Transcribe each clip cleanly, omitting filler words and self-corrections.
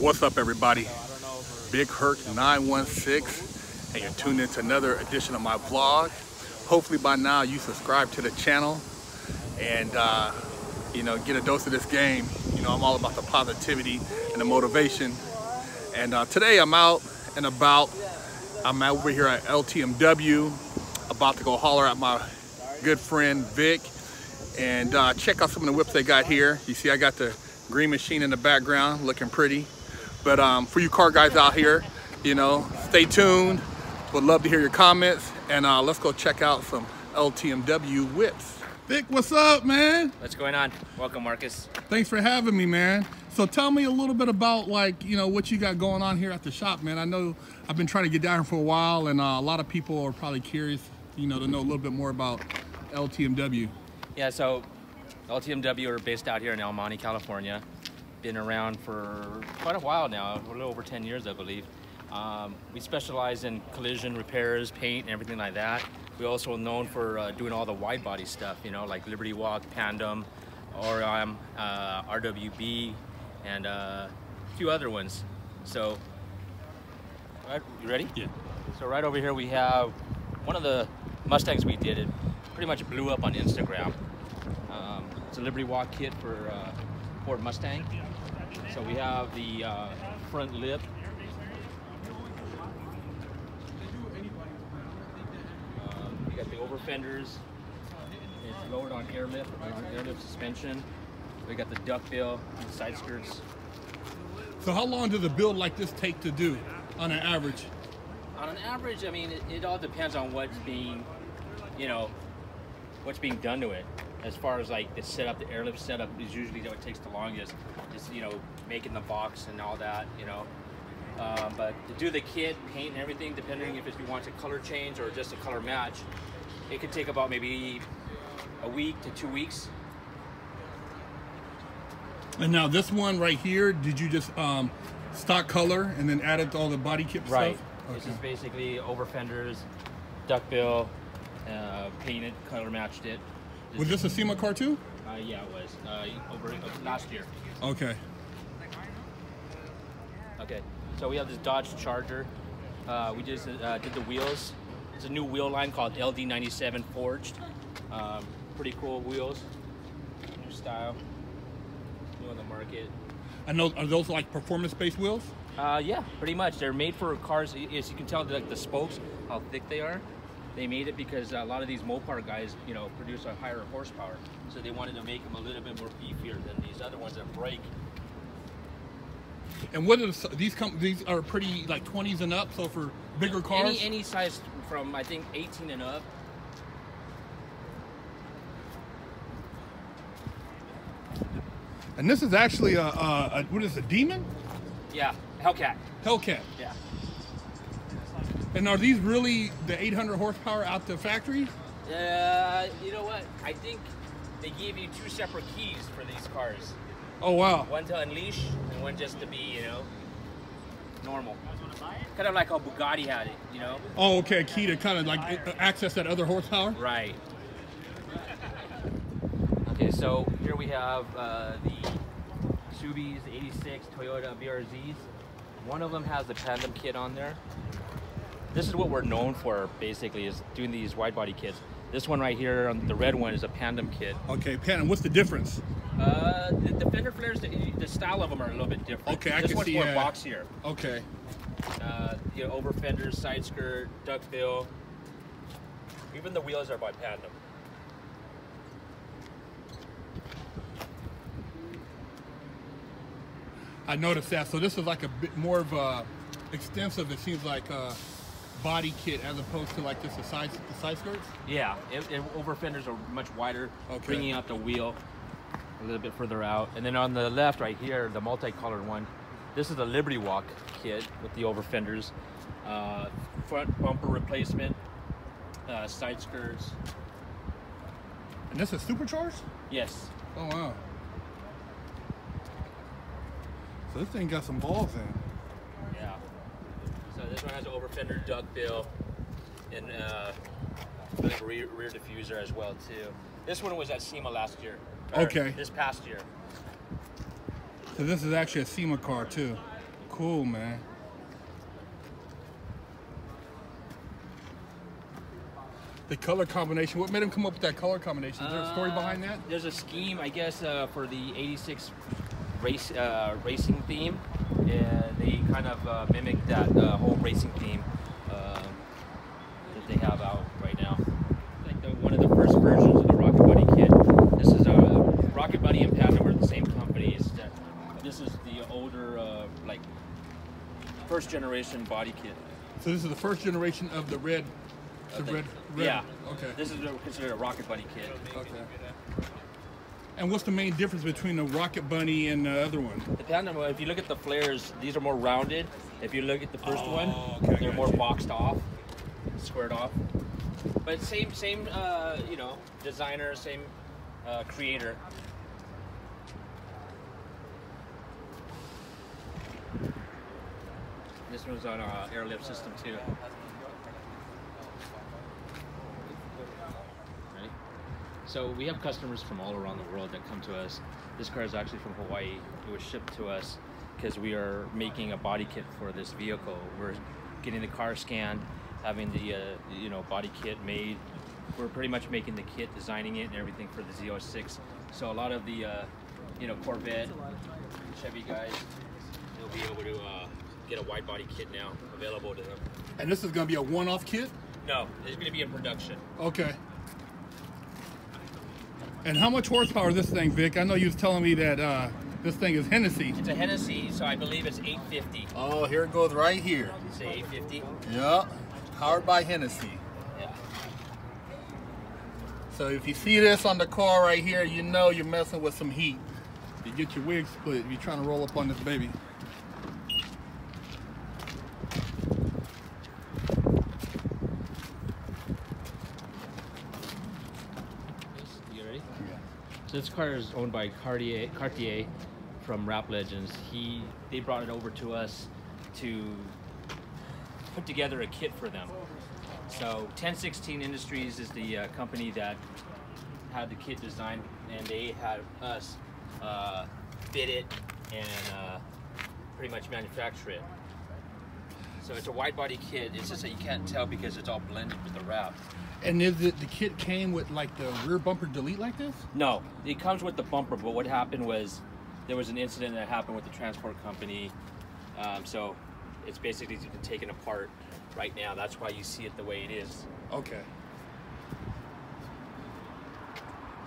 What's up, everybody? Big Hurt 916, and you're tuned into another edition of my vlog. Hopefully by now you subscribe to the channel and you know, get a dose of this game. You know, I'm all about the positivity and the motivation. And today I'm out and about. I'm over here at LTMW, about to go holler at my good friend Vic and check out some of the whips they got here. You see I got the green machine in the background, looking pretty. But for you car guys out here, you know, stay tuned. Would love to hear your comments, and let's go check out some LTMW whips. Vic, what's up, man? What's going on? Welcome, Marcus. Thanks for having me, man. So tell me a little bit about, like, you know, what you got going on here at the shop, man. I know I've been trying to get down here for a while, and a lot of people are probably curious, you know, to know a little bit more about LTMW. Yeah, so LTMW are based out here in El Monte, California. Been around for quite a while now, a little over 10 years, I believe. We specialize in collision repairs, paint, and everything like that. We're also known for doing all the wide body stuff, you know, like Liberty Walk, Tandem, Orion, RWB, and a few other ones. So, right, you ready? Yeah. So right over here we have one of the Mustangs we did. It pretty much blew up on Instagram. It's a Liberty Walk kit for Ford Mustang. So we have the front lip. We got the over fenders. It's lowered on airlift suspension. We got the duckbill, the side skirts. So how long does a build like this take to do on an average? On an average, I mean, it all depends on what's being, you know, what's being done to it. As far as like the setup, the airlift setup is usually what takes the longest. Just, you know, making the box and all that, you know. But to do the kit, paint and everything, depending if you want a color change or just a color match, it could take about maybe a week to 2 weeks. And now this one right here, did you just stock color and then added all the body kit Right. stuff? This Okay. is basically over fenders, duckbill, painted, color matched it. Was this a SEMA car too? Yeah, it was over last year. Okay. Okay, so we have this Dodge Charger. We just did the wheels. It's a new wheel line called LD97 Forged. Pretty cool wheels, new style, new on the market. I know, are those like performance-based wheels? Yeah, pretty much. They're made for cars. As you can tell, like the spokes, how thick they are. They made it because a lot of these Mopar guys, you know, produce a higher horsepower. So they wanted to make them a little bit more beefier than these other ones that break. And what are these are pretty like 20s and up, so for bigger cars? Any size from, I think, 18 and up. And this is actually what is it, a Demon? Yeah, Hellcat. Hellcat. Yeah. And are these really the 800 horsepower out the factory? You know what? I think they gave you 2 separate keys for these cars. Oh, wow. One to unleash and one just to be, you know, normal. Kind of like how Bugatti had it, you know? Oh, okay, a key to kind of like access that other horsepower? Right. Okay, so here we have the Subies 86 Toyota BRZs. One of them has the Tandem Kid on there. This is what we're known for, basically, is doing these wide body kits. This one right here, the red one, is a Tandem Kit. Okay, Tandem. What's the difference? The fender flares, the style of them are a little bit different. Okay, I this can one's see. more boxier. Okay. You know, over fenders, side skirt, duckbill. Even the wheels are by Tandem. I noticed that. So this is like a bit more of a extensive, it seems like, body kit as opposed to like just the side skirts? Yeah, over fenders are much wider, Okay. bringing out the wheel a little bit further out. And then on the left right here, the multicolored one, this is the Liberty Walk kit with the over fenders, front bumper replacement, side skirts. And this is supercharged? Yes. Oh, wow. So this thing got some balls in. Yeah. So this one has an over fender duckbill and rear diffuser as well too. This one was at SEMA last year. Okay. This past year. So this is actually a SEMA car too. cool, man. The color combination, what made him come up with that color combination? Is there a story behind that? There's a scheme, I guess, for the 86 racing theme. They kind of mimic that whole racing theme that they have out right now. Like one of the first versions of the Rocket Buddy kit. This is Rocket Buddy and Tandem are the same companies. This is the older, like, first generation body kit. So this is the first generation of the red. Red. Yeah. Okay. This is considered a Rocket Buddy kit. Okay. And what's the main difference between the Rocket Bunny and the other one? The Tandem, if you look at the flares, these are more rounded. If you look at the first one, okay, they're more boxed off, squared off. But same, you know, designer, same creator. This one's on an airlift system too. Ready? So we have customers from all around the world that come to us. This car is actually from Hawaii. It was shipped to us because we are making a body kit for this vehicle. We're getting the car scanned, having the you know, body kit made. We're pretty much making the kit, designing it and everything for the Z06. So a lot of the you know, Corvette, Chevy guys, they'll be able to get a wide body kit now available to them. And this is going to be a one-off kit? No, it's going to be in production. Okay. And how much horsepower is this thing, Vic? I know you was telling me that this thing is Hennessy. It's a Hennessy, so I believe it's 850. Oh, here it goes right here. Say 850? Yeah, powered by Hennessy. Yeah. So if you see this on the car right here, you know you're messing with some heat. You get your wig split if you're trying to roll up on this baby. So this car is owned by Cartier from Rap Legends. They brought it over to us to put together a kit for them. So 1016 Industries is the company that had the kit designed, and they had us fit it and pretty much manufacture it. So it's a wide body kit. It's just that you can't tell because it's all blended with the wrap. And is it, the kit came with like the rear bumper delete like this? No, it comes with the bumper, but what happened was there was an incident that happened with the transport company. So it's basically been taken apart right now. That's why you see it the way it is. Okay.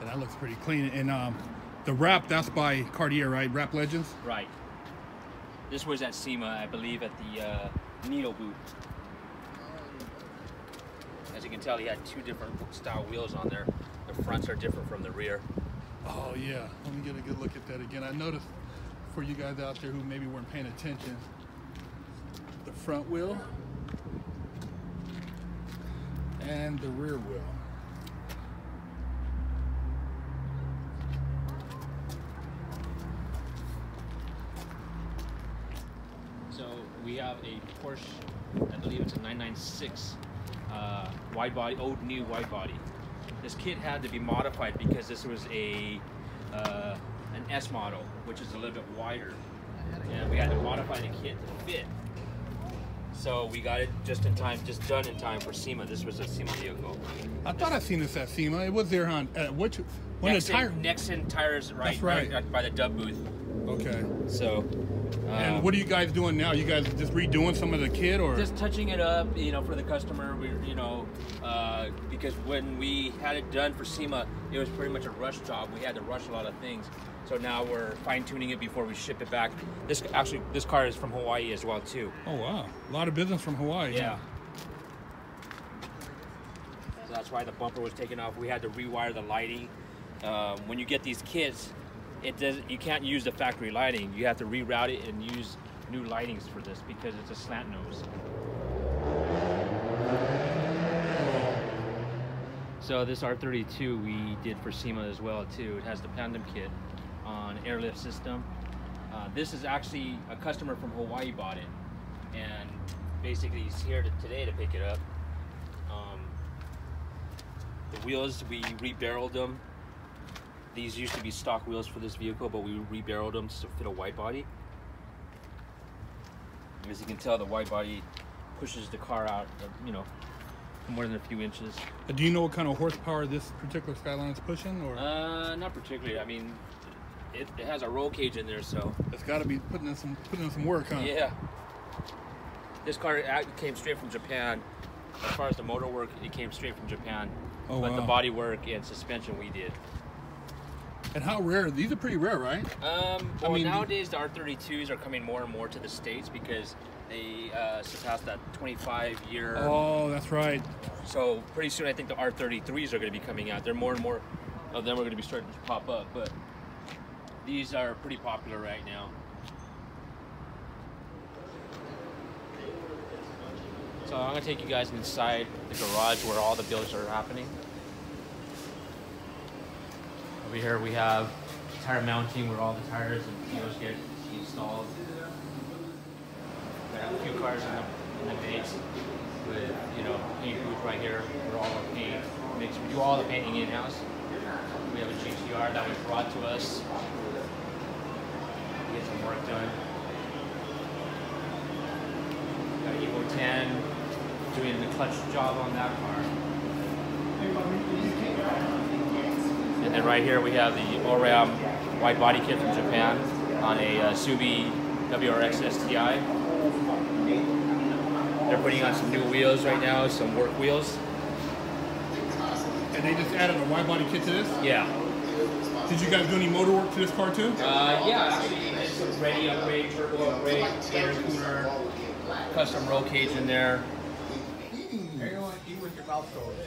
And that looks pretty clean. And the wrap, that's by Cartier, right? Rap Legends? Right. This was at SEMA, I believe, at the Needle booth. As you can tell, he had two different style wheels on there. The fronts are different from the rear. Oh yeah, let me get a good look at that again. I noticed, for you guys out there who maybe weren't paying attention, the front wheel and the rear wheel. So we have a Porsche, I believe it's a 996 wide body, old new wide body. This kit had to be modified because this was an S model, which is a little bit wider, and we had to modify the kit to fit. So we got it just in time, just done in time for SEMA. This was a SEMA vehicle. I thought I'd seen this at SEMA. It was there on which one? The tire. Nexen tires, right? That's right. By the Dub booth. Okay. So. And what are you guys doing now? You guys just redoing some of the kit, or just touching it up, you know, for the customer? We, you know, because when we had it done for SEMA, it was pretty much a rush job. We had to rush a lot of things. So now we're fine tuning it before we ship it back. This car is from Hawaii as well too. Oh wow, a lot of business from Hawaii. Yeah. So that's why the bumper was taken off. We had to rewire the lighting. When you get these kits, you can't use the factory lighting. You have to reroute it and use new lightings for this because it's a slant nose. So this R32 we did for SEMA as well too. It has the Tandem Kid on airlift system. This is actually a customer from Hawaii bought it, and basically he's here today to pick it up. The wheels, we rebarreled them. These used to be stock wheels for this vehicle, but we rebarreled them to fit a wide body. As you can tell, the wide body pushes the car out, you know, more than a few inches. Do you know what kind of horsepower this particular Skyline is pushing, or? Not particularly. I mean, it has a roll cage in there, so It's got to be putting in some work, huh? yeah. This car came straight from Japan. As far as the motor work, it came straight from Japan. Oh, but wow. the body work and suspension we did. And how rare? These are pretty rare, right? Well, nowadays the R32s are coming more and more to the States because they surpassed that 25-year. Oh, that's right. So pretty soon I think the R33s are going to be coming out. There more and more of them are going to be starting to pop up, but these are pretty popular right now. So I'm going to take you guys inside the garage where all the builds are happening. Over here we have tire mounting where all the tires and wheels get installed. We have a few cars in the base with, you know, paint booth right here where all the paint makes. We do all the painting in-house. We have a GTR that was brought to us to get some work done. Got an Evo 10 doing the clutch job on that car. And then right here we have the ORAM wide body kit from Japan on a Subi WRX STI. They're putting on some new wheels right now, some work wheels. And they just added a wide body kit to this? Yeah. Did you guys do any motor work to this car too? Yeah, actually it's a ready upgrade, turbo upgrade, air cooler, custom roll cage in there. Eat with your mouth closed.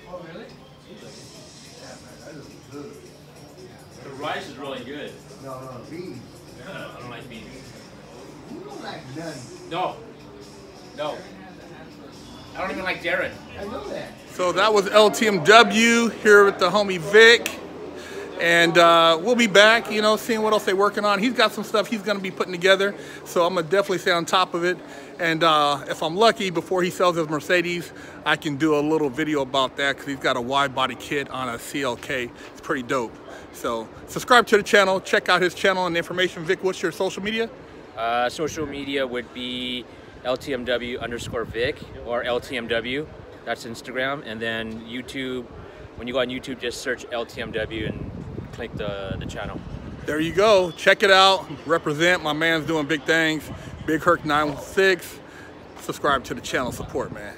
Oh, really? The rice is really good. No, beans. I don't like beans. You don't like nothing. No. No. I don't even like Darren. I know that. So that was LTMW here with the homie Vic. And we'll be back, you know, seeing what else they're working on. He's got some stuff he's going to be putting together, so I'm going to definitely stay on top of it. And if I'm lucky, before he sells his Mercedes, I can do a little video about that because he's got a wide body kit on a CLK. It's pretty dope. So subscribe to the channel, check out his channel and information. Vic, what's your social media? Social media would be LTMW_Vic or LTMW. That's Instagram. And then YouTube, when you go on YouTube, just search LTMW and click the channel. There you go. Check it out. Represent. My man's doing big things. Big Herc 916. Subscribe to the channel. Support, man.